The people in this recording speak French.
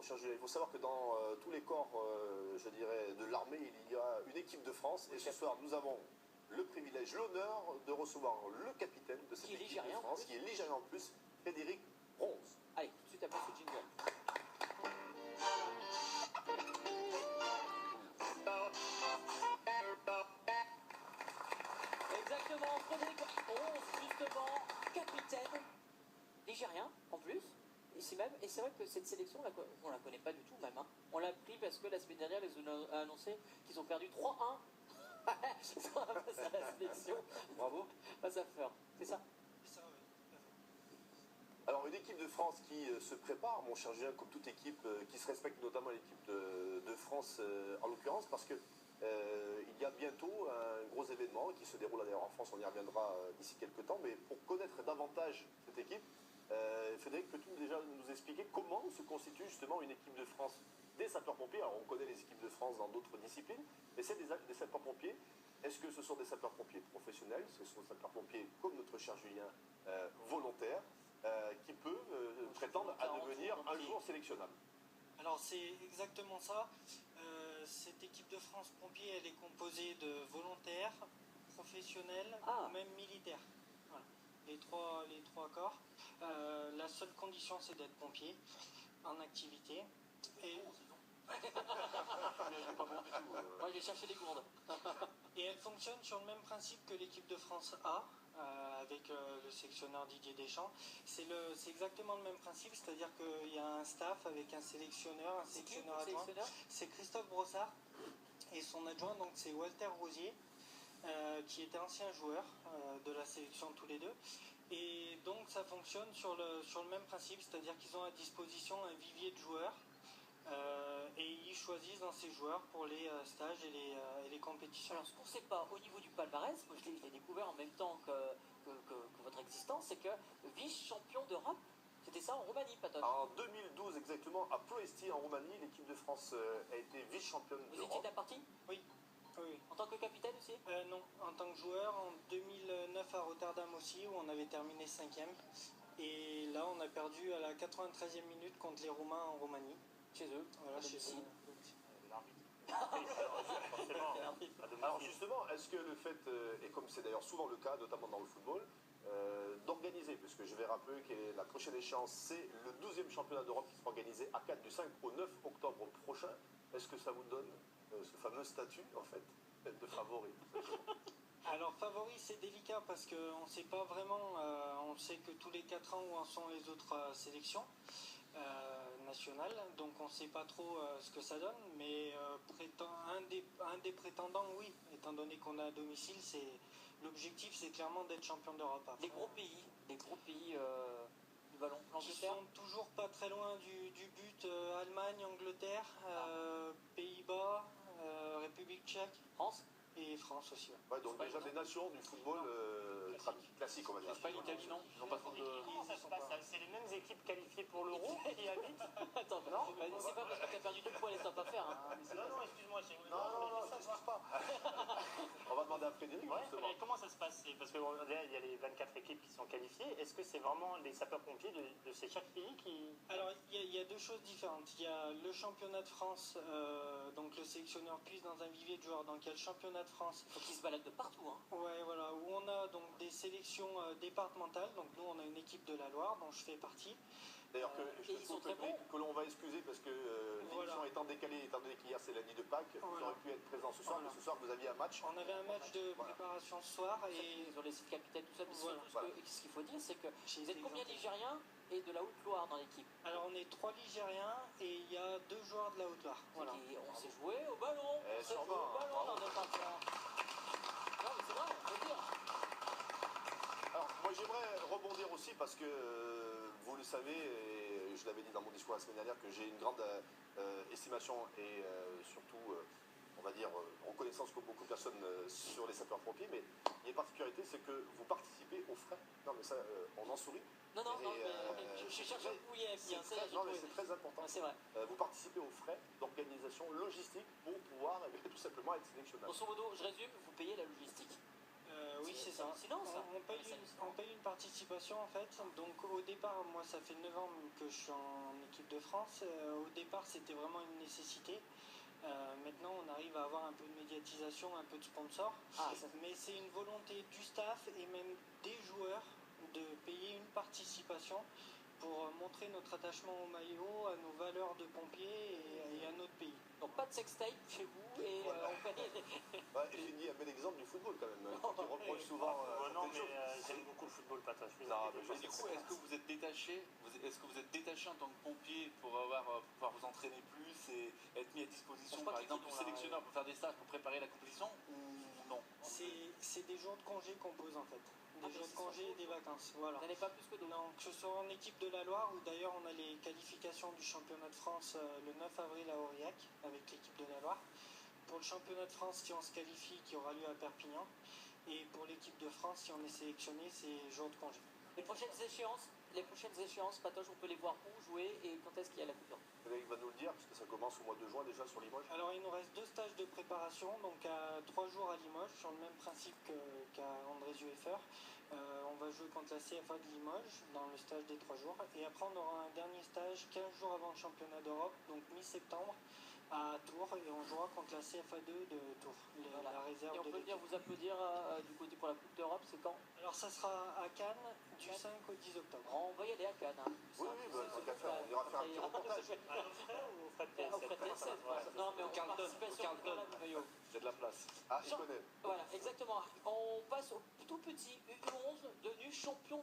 mon cher Julien. Il faut savoir que dans tous les corps, je dirais, de l'armée, il y a une équipe de France. Et ce soir, nous avons le privilège, l'honneur de recevoir le capitaine de cette équipe de France, qui est ligérien en plus, Frédéric Ronze. Allez, tout de suite après ce jingle. Exactement, Frédéric Ronze, justement, capitaine ligérien en plus. Et c'est vrai que cette sélection, on la connaît pas du tout même. Hein. On l'a pris parce que la semaine dernière, ils ont annoncé qu'ils ont perdu 3-1 face à la sélection. Bravo, face à Feur. C'est ça? C'est ça, oui. Alors, une équipe de France qui se prépare, mon cher Julien, comme toute équipe qui se respecte, notamment l'équipe de France en l'occurrence, parce que il y a bientôt un gros événement qui se déroule d'ailleurs en France, on y reviendra d'ici quelques temps, mais pour connaître davantage cette équipe, Frédéric, peux-tu déjà nous expliquer comment se constitue justement une équipe de France des sapeurs-pompiers? Alors on connaît les équipes de France dans d'autres disciplines, mais celle des sapeurs-pompiers, est-ce que ce sont des sapeurs-pompiers professionnels, ce sont des sapeurs-pompiers comme notre cher Julien, volontaires, qui peuvent prétendre à devenir un jour sélectionnable? Alors c'est exactement ça. Cette équipe de France pompiers, elle est composée de volontaires, professionnels ou même militaires. Voilà. Les trois corps. La seule condition, c'est d'être pompier en activité. Et... Moi, j'ai cherché des gourdes. Et elle fonctionne sur le même principe que l'équipe de France A, avec le sélectionneur Didier Deschamps. C'est exactement le même principe, c'est-à-dire qu'il y a un staff avec un sélectionneur adjoint. C'est Christophe Brossard et son adjoint, donc c'est Walter Rosier, qui était ancien joueur de la sélection tous les deux. Et donc ça fonctionne sur le même principe, c'est-à-dire qu'ils ont à disposition un vivier de joueurs. Et ils choisissent dans ces joueurs pour les stages et les compétitions. Alors, ce qu'on ne sait pas au niveau du palmarès, moi je l'ai découvert en même temps que votre existence, c'est que vice-champion d'Europe, c'était ça en Roumanie, Paton? En 2012 exactement, à Ploesti en Roumanie, l'équipe de France a été vice-championne d'Europe. Vous étiez de la partie? Oui. Oui. En tant que capitaine aussi? Non, en tant que joueur, en 2009 à Rotterdam aussi, où on avait terminé 5e. Et là, on a perdu à la 93e minute contre les Roumains en Roumanie. Chez eux, voilà, chez eux. Alors justement, est-ce que le fait, et comme c'est d'ailleurs souvent le cas, notamment dans le football, d'organiser, puisque je vais rappeler que la prochaine échéance, c'est le 12e championnat d'Europe qui sera organisé à 4 du 5 au 9 octobre prochain, est-ce que ça vous donne ce fameux statut, en fait, de favori? Alors favori, c'est délicat parce qu'on ne sait pas vraiment, on sait que tous les 4 ans où en sont les autres sélections nationales, donc on ne sait pas trop ce que ça donne, mais un des prétendants, oui, étant donné qu'on a à domicile, l'objectif c'est clairement d'être champion d'Europe. Les gros pays du ballon, qui sont toujours pas très loin du but, Allemagne, Angleterre, Pays-Bas, République tchèque, France et France aussi. Ouais, donc déjà des nations du football classique, on va dire. Pas l'Italie, non? Ils n'ont pas fait de... Comment ça se passe? C'est les mêmes équipes qualifiées pour l'Euro qui habitent? Attends, non, c'est pas parce que tu as perdu du poids, laisse-toi pas faire. Hein. Non, excuse-moi. Non, ça se passe pas. On va demander à Frédéric, justement. Mais comment ça se passe? Parce qu'il y a les 24 équipes qui sont qualifiées. Est-ce que c'est vraiment les sapeurs-pompiers de ces chaque pays qui... Alors, il y a deux choses différentes. Il y a le championnat de France, donc le sélectionneur puise dans un vivier de joueurs, donc il y a le championnat de France. Il faut qu'ils se baladent de partout. Hein. Ouais, voilà, où on a donc des sélections départementales. Donc nous, on a une équipe de la Loire dont je fais partie. D'ailleurs, que l'on va excuser parce que l'émission étant décalée, étant donné qu'hier c'est la nuit de Pâques, vous auriez pu être présent ce soir, mais ce soir vous aviez un match. On avait un match de préparation ce soir et ils ont laissé le capitaine, tout ça. Mais ce qu'il faut dire, c'est que vous êtes combien de Ligériens et de la Haute-Loire dans l'équipe? Alors on est 3 Ligériens et il y a 2 joueurs de la Haute-Loire. Voilà. On s'est joué au ballon. On s'est joué au ballon dans notre enfant. Non, mais c'est vrai, on peut dire. Alors, moi j'aimerais rebondir aussi parce que vous le savez, et je l'avais dit dans mon discours la semaine dernière, que j'ai une grande estimation et surtout, on va dire, reconnaissance comme beaucoup de personnes sur les sapeurs-pompiers, mais il y a une particularité, c'est que vous participez aux frais. Non, mais ça, on en sourit. Non, mais je cherche un coup, non, mais c'est très important. C'est vrai. Vous participez aux frais d'organisation logistique pour pouvoir tout simplement être sélectionnable. Grosso modo, je résume, vous payez la logistique. Oui, c'est ça. Hallucinant, ça. On paye, C'est hallucinant. on paye une participation en fait. Donc au départ, moi ça fait 9 ans que je suis en équipe de France. Au départ, c'était vraiment une nécessité. Maintenant, on arrive à avoir un peu de médiatisation, un peu de sponsors. Ah, ça, Mais c'est une volonté du staff et même des joueurs de payer une participation pour montrer notre attachement au maillot, à nos valeurs de pompiers et à notre pays. donc pas de sextape chez vous et Voilà. on paye. Ouais, et Fini a fait l'exemple du football quand même, qui reproche souvent non, certaines mais choses. j'aime beaucoup le football, Patoche. Je suis Non, désolé. mais Et du coup, est-ce que vous êtes détaché est-ce que vous êtes détaché en tant que pompier pour pouvoir vous entraîner plus et être mis à disposition, Je crois par que exemple, du l'équipe, on l'a- sélectionneur pour faire des stages pour préparer la compétition ou non? C'est des jours de congé qu'on pose en fait. Des mais jours c'est de congé et des vacances. Voilà. Vous n'en avez pas plus que d'autres. Non, que ce soit en équipe de la Loire, où d'ailleurs on a les qualifications du championnat de France le 9 avril à Aurillac avec l'équipe de la Loire. Pour le championnat de France, si on se qualifie, qui aura lieu à Perpignan. Et pour l'équipe de France, si on est sélectionné, c'est jour de congé. Les prochaines échéances, Patoche, on peut les voir où jouer et quand est-ce qu'il y a la Coupe d'Europe. Frédéric va nous le dire, parce que ça commence au mois de juin déjà sur Limoges. Alors il nous reste 2 stages de préparation, donc à 3 jours à Limoges, sur le même principe qu'à André-Zueffer. On va jouer contre la CFA de Limoges dans le stage des 3 jours. Et après on aura un dernier stage 15 jours avant le championnat d'Europe, donc mi-septembre, à Tours. Et on jouera contre la CFA2 de Tours, Voilà. la réserve Et on de peut venir l'équipe. vous applaudir du côté pour la Coupe d'Europe, c'est quand? Alors ça sera à Cannes du 5 au 10 octobre. On va y aller à Cannes. Hein. Oui, bah, tant qu'à faire, on ira faire un petit reportage. À nos frais ou aux frais de Au frais de TSF? TSF, Ouais. non, mais on Carlton, participation au Carlton. du maillot. Il y a de la place. Ah, il Jean- connaît. Voilà, exactement. On passe au tout petit U11 devenu champion